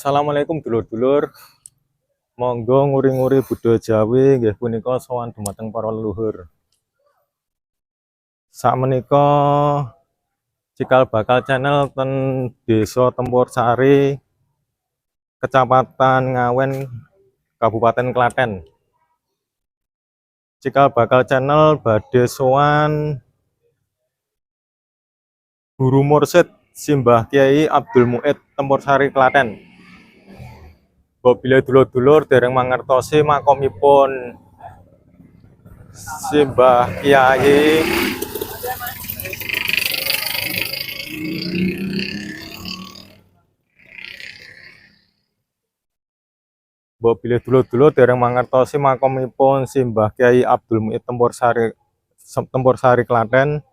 Assalamualaikum dulur-dulur. Monggo nguri-nguri budaya Jawi nggih punika sowan dumateng para leluhur. Sakmenika cikal bakal channel ten Desa Tempur Sari, Kecamatan Ngawen, Kabupaten Klaten. Cikal bakal channel badhe sowan Guru Mursyid Simbah Kyai Abdul Muid Tempur Sari Klaten. Bila dulur-dulur dereng mangertosi makomipun Simbah Kyai Bila dulur-dulur dereng mangertosi makomipun Simbah Kyai Abdul Muid Tempur Sari Klaten,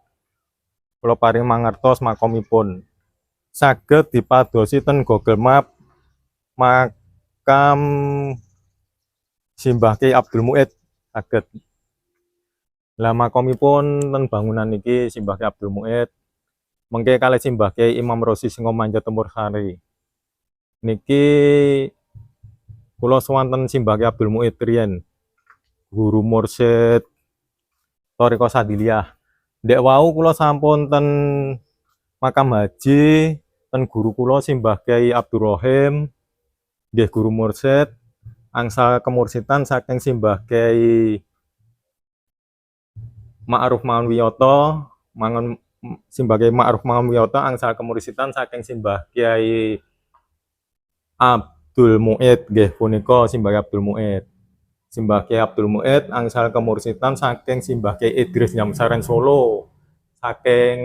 kula paring mangertos makomipun. Saged dipadosi ten Google Map makam Simbah Kyai Abdul Muid saged. Lah makomipun ten bangunan niki Simbah Kyai Abdul Muid mengke kalih Simbah Kyai Imam Rosi Singomanja Tempur Sari. Niki kula sowan Simbah Kyai Abdul Muid riyen, Guru Mursyid Thariqah Sadiliyah. Ndek wau kula sampun ten makam haji ten guru kula Simbah Kyai Abdul Rohim nggih Guru Mursyid angsal kemursidan saking Simbah Kyai Ma'ruf Mangunwiyoto, Simbah Kyai Ma'ruf Mangunwiyoto angsal kemursidan saking Simbah Kyai Abdul Muid nggih punika Simbah Kyai Abdul Muid. Simbah Kyai Abdul Muid angsal kemursidan saking Simbah Kyai Idris Jamsaren Solo. Saking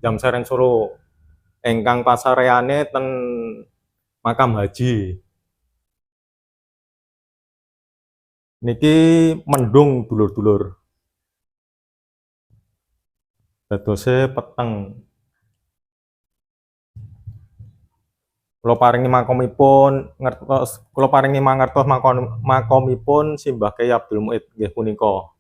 Jamsaren Solo ingkang pasareane ten makam haji. Niki mendung dulur-dulur. Dadose peteng. Kula paringi mangertos makomipun Simbah Kyai Abdul Muid nggih punika.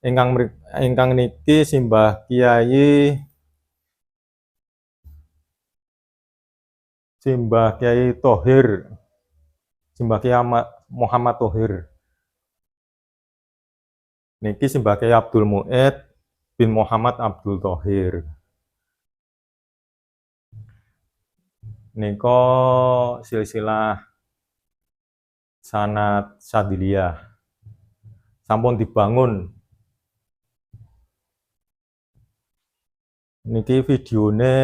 Ingkang niki Simbah Kyai Thohir, Simbah Kyai Muhammad Thohir. Niki Simbah Kyai Abdul Muid bin Muhammad Abdul Thohir. Nika silsilah sanad Sadiliyah sampun dibangun. Niki videone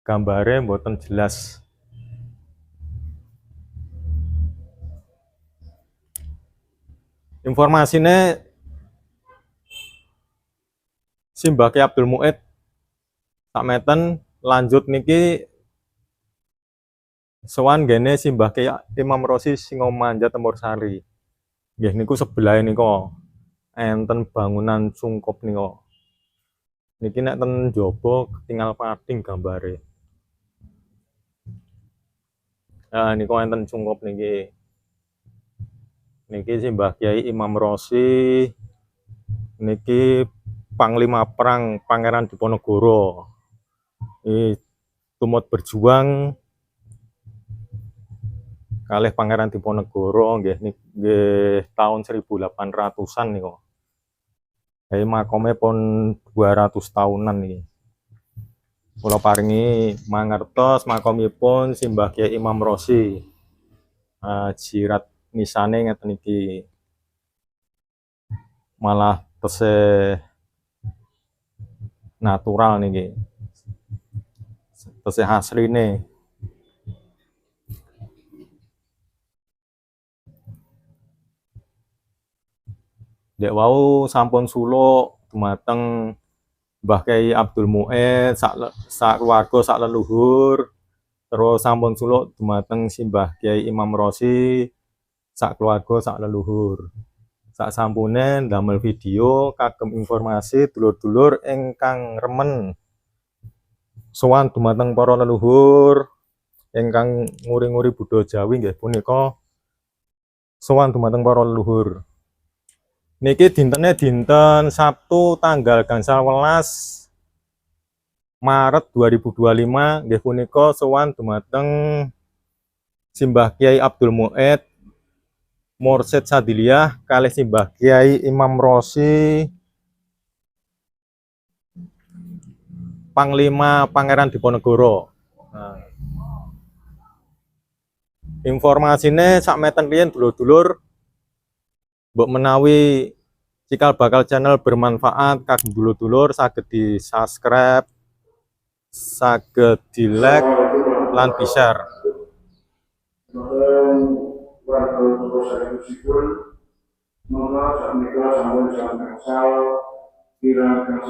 gambare mboten jelas. Informasine Simbah Kyai Abdul Muid sakmeten lanjut niki sowan gene Simbah Kyai Imam Rosi Singomanja Tempur Sari. Nggih niku sebelah nika enten bangunan cungkup nika. Niki nek ten njaba ketinggal pating gambare. Nah niku enten cungkup niki. Niki Simbah Kyai Imam Rosi, niki Panglima Perang Pangeran Diponegoro. Ini tumut berjuang kalih Pangeran Diponegoro nggih tahun 1800-an niku. Jadi makome pun 200 tahunan niki. Kula paringi mangertos makomipun Simbah Kyai Imam Rosi. Jirat nisane ngeten iki. Malah tesih natural niki. Tesih asline. Dek wau sampun suluk dumateng Mbah Kyai Abdul Muid sak keluarga sak leluhur, terus sampun suluk dumateng Simbah Kyai Imam Rosi sak keluarga sak leluhur. Sak sampune damel video kagem informasi dulur-dulur ingkang remen sowan dumateng para leluhur ingkang nguri-nguri budaya Jawi nggih punika sowan dumateng para leluhur. Niki dintene dinten Sabtu tanggal gangsal welas Maret 2025 nggih punika sowan dumateng Simbah Kiai Abdul Muid Mursyid Sadiliyah kalih Simbah Kiai Imam Rosi Panglima Pangeran Diponegoro. Nah, informasine sakmeten riyen dulur-dulur, mbok menawi cikal bakal channel bermanfaat kagem dulur-dulur saged di subscribe, saged di like lan di share. Kira-kira